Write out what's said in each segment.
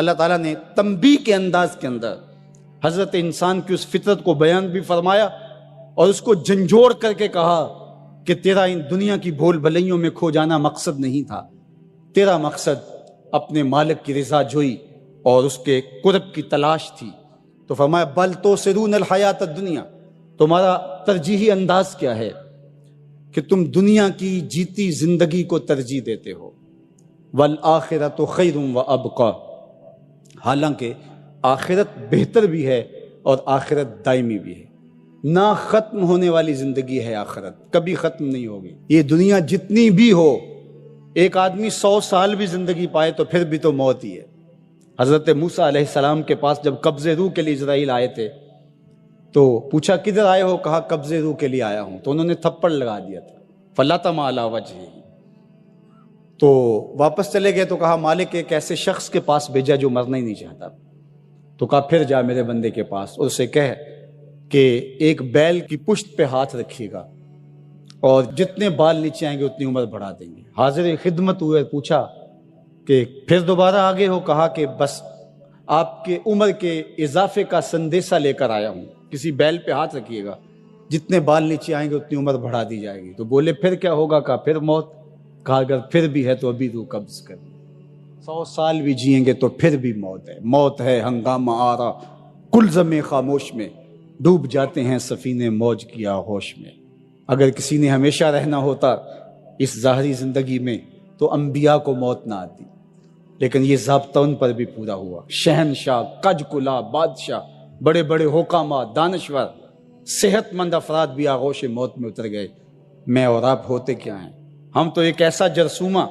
اللہ تعالیٰ نے تنبیہ کے انداز کے اندر حضرت انسان کی اس فطرت کو بیان بھی فرمایا اور اس کو جھنجھوڑ کر کے کہا کہ تیرا ان دنیا کی بھول بھلائیوں میں کھو جانا مقصد نہیں تھا، تیرا مقصد اپنے مالک کی رضا جوئی اور اس کے قرب کی تلاش تھی۔ تو فرمایا بل توسرون الحیات الدنیا، تمہارا ترجیحی انداز کیا ہے کہ تم دنیا کی جیتی زندگی کو ترجیح دیتے ہو، والآخرۃ خیر وابقیٰ، حالانکہ آخرت بہتر بھی ہے اور آخرت دائمی بھی ہے، نہ ختم ہونے والی زندگی ہے آخرت، کبھی ختم نہیں ہوگی۔ یہ دنیا جتنی بھی ہو، ایک آدمی 100 سال بھی زندگی پائے تو پھر بھی تو موت ہی ہے۔ حضرت موسیٰ علیہ السلام کے پاس جب قبض روح کے لیے اسرائیل آئے تھے تو پوچھا کدھر آئے ہو؟ کہا قبض روح کے لیے آیا ہوں، تو انہوں نے تھپڑ لگا دیا تھا، فلطم علی وجہہ، تو واپس چلے گئے تو کہا مالک ایک ایسے شخص کے پاس بھیجا جو مرنا ہی نہیں چاہتا، تو کہا پھر جا میرے بندے کے پاس اور اسے کہہ کہ ایک بیل کی پشت پہ ہاتھ رکھیے گا اور جتنے بال نیچے آئیں گے اتنی عمر بڑھا دیں گے۔ حاضر خدمت ہوئے، پوچھا کہ پھر دوبارہ آگے ہو؟ کہا کہ بس آپ کے عمر کے اضافے کا سندیسہ لے کر آیا ہوں، کسی بیل پہ ہاتھ رکھیے گا، جتنے بال نیچے آئیں گے اتنی عمر بڑھا دی جائے گی۔ تو بولے پھر کیا ہوگا؟ کہا پھر موت۔ کہا اگر پھر بھی ہے تو ابھی روح قبض کر، 100 سال بھی جئیں گے تو پھر بھی موت ہے، موت ہے ہنگامہ آرا کلزم خاموش میں، ڈوب جاتے ہیں سفینے موج کی آغوش میں۔ اگر کسی نے ہمیشہ رہنا ہوتا اس ظاہری زندگی میں تو انبیاء کو موت نہ آتی، لیکن یہ ضابطہ ان پر بھی پورا ہوا۔ شہنشاہ، کج کلا بادشاہ، بڑے بڑے حکامات، دانشور، صحت مند افراد بھی آغوش موت میں اتر گئے۔ میں اور آپ ہوتے کیا ہیں؟ ہم تو ایک ایسا جرثومہ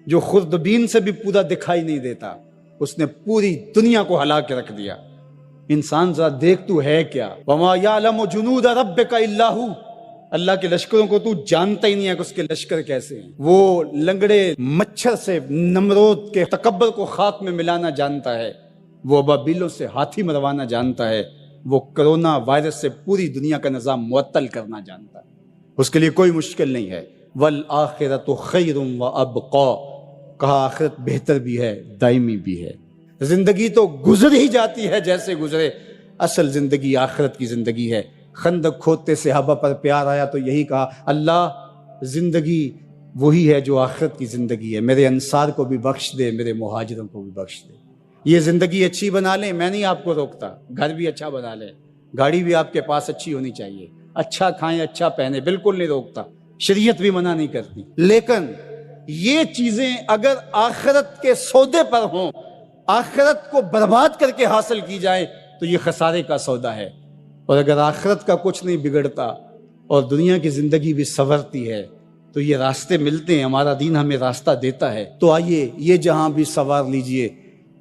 جو خوردبین سے بھی پورا دکھائی نہیں دیتا، اس نے پوری دنیا کو ہلا کے رکھ دیا۔ انسان ذرا دیکھ تو ہے کیا، وما یعلم جنود ربک الا ھو، اللہ کے لشکروں کو تو جانتا ہی نہیں ہے کہ اس کے لشکر کیسے ہیں۔ وہ لنگڑے مچھر سے نمرود کے تکبر کو خاک میں ملانا جانتا ہے، وہ ابابیلوں سے ہاتھی مروانا جانتا ہے، وہ کرونا وائرس سے پوری دنیا کا نظام معطل کرنا جانتا ہے، اس کے لیے کوئی مشکل نہیں ہے۔ والآخرۃ خیر وابقیٰ، کہا آخرت بہتر بھی ہے، دائمی بھی ہے۔ زندگی تو گزر ہی جاتی ہے جیسے گزرے، اصل زندگی آخرت کی زندگی ہے۔ خندق کھودتے صحابہ پر پیار آیا تو یہی کہا اللہ زندگی وہی ہے جو آخرت کی زندگی ہے، میرے انصار کو بھی بخش دے، میرے مہاجروں کو بھی بخش دے۔ یہ زندگی اچھی بنا لیں، میں نہیں آپ کو روکتا، گھر بھی اچھا بنا لیں، گاڑی بھی آپ کے پاس اچھی ہونی چاہیے، اچھا کھائیں اچھا پہنیں، بالکل نہیں روکتا، شریعت بھی منع نہیں کرتی، لیکن یہ چیزیں اگر آخرت کے سودے پر ہوں، آخرت کو برباد کر کے حاصل کی جائے تو یہ خسارے کا سودا ہے۔ اور اگر آخرت کا کچھ نہیں بگڑتا اور دنیا کی زندگی بھی سنورتی ہے تو یہ راستے ملتے ہیں، ہمارا دین ہمیں راستہ دیتا ہے۔ تو آئیے یہ جہاں بھی سوار لیجئے،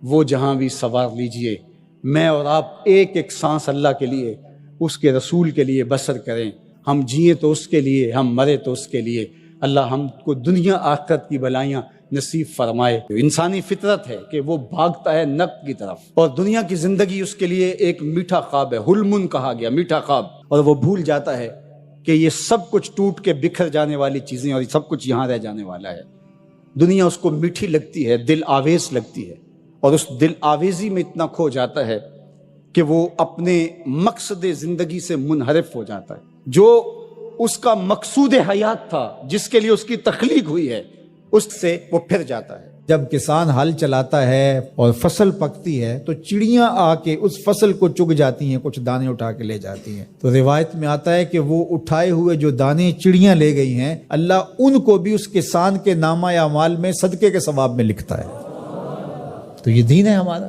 وہ جہاں بھی سوار لیجئے، میں اور آپ ایک ایک سانس اللہ کے لیے، اس کے رسول کے لیے بسر کریں۔ ہم جئیں تو اس کے لیے، ہم مرے تو اس کے لیے۔ اللہ ہم کو دنیا آخرت کی بلائیاں نصیب فرمائے۔ انسانی فطرت ہے کہ وہ بھاگتا ہے نفع کی طرف، اور دنیا کی زندگی اس کے لیے ایک میٹھا خواب ہے، حلم کہا گیا، میٹھا خواب، اور وہ بھول جاتا ہے کہ یہ سب کچھ ٹوٹ کے بکھر جانے والی چیزیں اور سب کچھ یہاں رہ جانے والا ہے۔ دنیا اس کو میٹھی لگتی ہے، دل آویز لگتی ہے، اور اس دل آویزی میں اتنا کھو جاتا ہے کہ وہ اپنے مقصد زندگی سے منحرف ہو جاتا ہے۔ جو اس کا مقصود حیات تھا، جس کے لیے اس کی تخلیق ہوئی ہے، اس سے وہ پھر جاتا ہے۔ جب کسان ہل چلاتا ہے اور فصل پکتی ہے تو چڑیاں آ کے اس فصل کو چگ جاتی ہیں، کچھ دانے اٹھا کے لے جاتی ہیں، تو روایت میں آتا ہے کہ وہ اٹھائے ہوئے جو دانے چڑیاں لے گئی ہیں، اللہ ان کو بھی اس کسان کے نامہ اعمال میں صدقے کے ثواب میں لکھتا ہے۔ تو یہ دین ہے ہمارا۔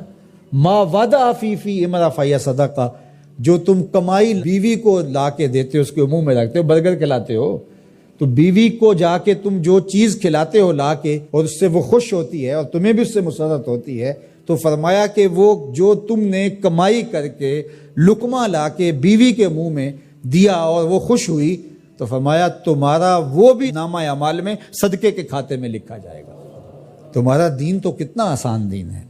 ما وعدہ فی امرا فیا صدقہ، جو تم کمائی بیوی کو لا کے دیتے ہو، اس کے منہ میں رکھتے ہو، برگر کھلاتے ہو، تو بیوی کو جا کے تم جو چیز کھلاتے ہو لا کے، اور اس سے وہ خوش ہوتی ہے اور تمہیں بھی اس سے مسرت ہوتی ہے، تو فرمایا کہ وہ جو تم نے کمائی کر کے لقمہ لا کے بیوی کے منہ میں دیا اور وہ خوش ہوئی، تو فرمایا تمہارا وہ بھی نامہ اعمال میں صدقے کے کھاتے میں لکھا جائے گا۔ تمہارا دین تو کتنا آسان دین ہے،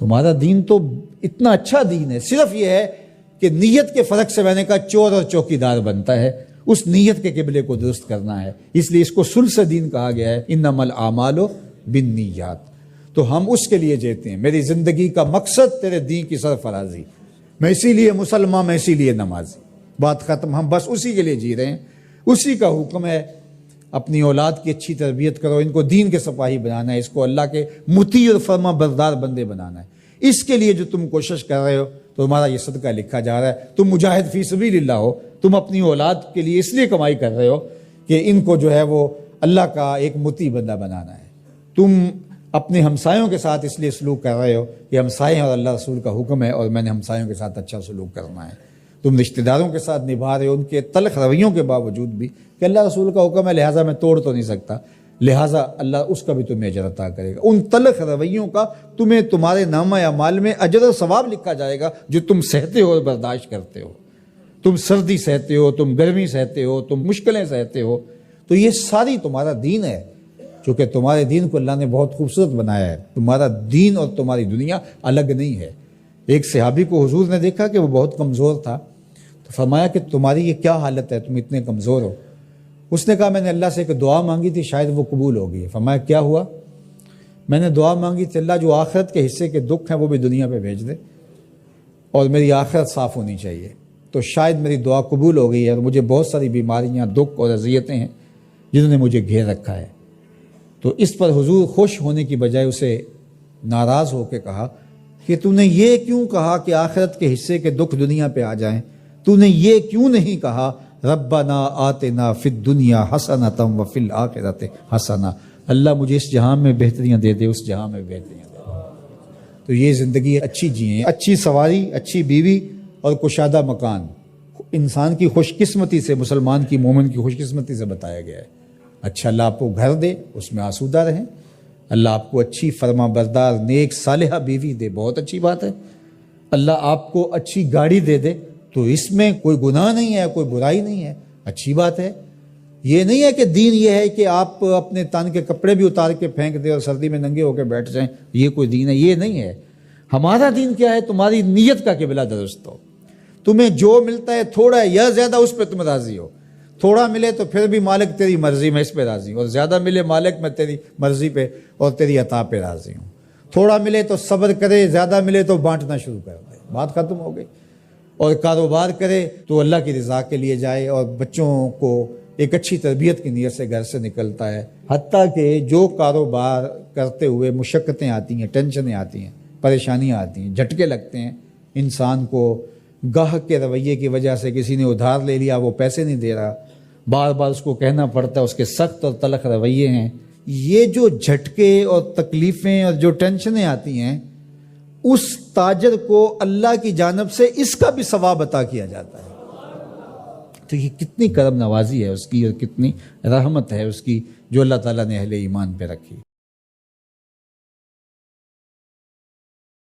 تمہارا دین تو اتنا اچھا دین ہے۔ صرف یہ ہے کہ نیت کے فرق سے میں نے کہا چور اور چوکیدار بنتا ہے، اس نیت کے قبلے کو درست کرنا ہے، اس لیے اس کو ثلث دین کہا گیا ہے، انما الاعمال بالنیات۔ تو ہم اس کے لیے جیتے ہیں. میری زندگی کا مقصد تیرے دین کی سرفرازی، میں اسی لیے مسلمان، میں اسی لیے نمازی. بات ختم. ہم بس اسی کے لیے جی رہے ہیں. اسی کا حکم ہے اپنی اولاد کی اچھی تربیت کرو، ان کو دین کے سپاہی بنانا ہے، اس کو اللہ کے مطیع اور فرما بردار بندے بنانا ہے. اس کے لیے جو تم کوشش کر رہے ہو تو تمہارا یہ صدقہ لکھا جا رہا ہے. تم مجاہد فی سبیل اللہ ہو. تم اپنی اولاد کے لیے اس لیے کمائی کر رہے ہو کہ ان کو جو ہے وہ اللہ کا ایک مطیع بندہ بنانا ہے. تم اپنے ہمسایوں کے ساتھ اس لیے سلوک کر رہے ہو کہ ہمسائے اور اللہ رسول کا حکم ہے اور میں نے ہمسایوں کے ساتھ اچھا سلوک کرنا ہے. تم رشتہ داروں کے ساتھ نبھا رہے ہو ان کے تلخ رویوں کے باوجود بھی کہ اللہ رسول کا حکم ہے لہٰذا میں توڑ تو نہیں سکتا، لہٰذا اللہ اس کا بھی تمہیں اجر عطا کرے گا. ان تلخ رویوں کا تمہیں تمہارے نامہ اعمال میں اجر و ثواب لکھا جائے گا جو تم سہتے ہو اور برداشت کرتے ہو. تم سردی سہتے ہو، تم گرمی سہتے ہو، تم مشکلیں سہتے ہو. تو یہ ساری تمہارا دین ہے. چونکہ تمہارے دین کو اللہ نے بہت خوبصورت بنایا ہے. تمہارا دین اور تمہاری دنیا الگ نہیں ہے. ایک صحابی کو حضور نے دیکھا کہ وہ بہت کمزور تھا، تو فرمایا کہ تمہاری یہ کیا حالت ہے، تم اتنے کمزور ہو. اس نے کہا میں نے اللہ سے ایک دعا مانگی تھی، شاید وہ قبول ہو گئی. فرمایا کیا ہوا؟ میں نے دعا مانگی تھی اللہ جو آخرت کے حصے کے دکھ ہیں وہ بھی دنیا پہ بھیج دے اور میری آخرت صاف ہونی چاہیے. تو شاید میری دعا قبول ہو گئی ہے اور مجھے بہت ساری بیماریاں، دکھ اور اذیتیں ہیں جنہوں نے مجھے گھیر رکھا ہے. تو اس پر حضور خوش ہونے کی بجائے اسے ناراض ہو کے کہا کہ تو نے یہ کیوں کہا کہ آخرت کے حصے کے دکھ دنیا پہ آ جائیں؟ تو نے یہ کیوں نہیں کہا ربنا آتنا فی الدنیا حسنۃ وفی الآخرۃ حسنہ، اللہ مجھے اس جہان میں بہتریاں دے دے، اس جہان میں بہتریاں دے دے. تو یہ زندگی اچھی جئیں، اچھی سواری، اچھی بیوی اور کشادہ مکان انسان کی خوش قسمتی سے، مسلمان کی، مومن کی خوش قسمتی سے بتایا گیا ہے. اچھا اللہ آپ کو گھر دے، اس میں آسودہ رہیں. اللہ آپ کو اچھی فرما بردار نیک صالحہ بیوی دے، بہت اچھی بات ہے. اللہ آپ کو اچھی گاڑی دے دے تو اس میں کوئی گناہ نہیں ہے، کوئی برائی نہیں ہے، اچھی بات ہے. یہ نہیں ہے کہ دین یہ ہے کہ آپ اپنے تن کے کپڑے بھی اتار کے پھینک دیں اور سردی میں ننگے ہو کے بیٹھ جائیں، یہ کوئی دین ہے. یہ نہیں ہے. ہمارا دین کیا ہے؟ تمہاری نیت کا قبلہ درست ہو. تمہیں جو ملتا ہے تھوڑا ہے یا زیادہ اس پہ تم راضی ہو. تھوڑا ملے تو پھر بھی مالک تیری مرضی میں اس پہ راضی ہوں، اور زیادہ ملے مالک میں تیری مرضی پہ اور تیری عطا پہ راضی ہوں. تھوڑا ملے تو صبر کرے، زیادہ ملے تو بانٹنا شروع کر دے، بات ختم ہو گئی. اور کاروبار کرے تو اللہ کی رضا کے لیے جائے اور بچوں کو ایک اچھی تربیت کی نیت سے گھر سے نکلتا ہے. حتیٰ کہ جو کاروبار کرتے ہوئے مشقتیں آتی ہیں، ٹینشنیں آتی ہیں، پریشانیاں آتی ہیں، جھٹکے لگتے ہیں انسان کو، گاہک کے رویے کی وجہ سے کسی نے ادھار لے لیا، وہ پیسے نہیں دے رہا، بار بار اس کو کہنا پڑتا ہے، اس کے سخت اور تلخ رویے ہیں. یہ جو جھٹکے اور تکلیفیں اور جو ٹینشنیں آتی ہیں، اس تاجر کو اللہ کی جانب سے اس کا بھی ثواب عطا کیا جاتا ہے. تو یہ کتنی کرم نوازی ہے اس کی اور کتنی رحمت ہے اس کی جو اللہ تعالیٰ نے اہل ایمان پہ رکھی.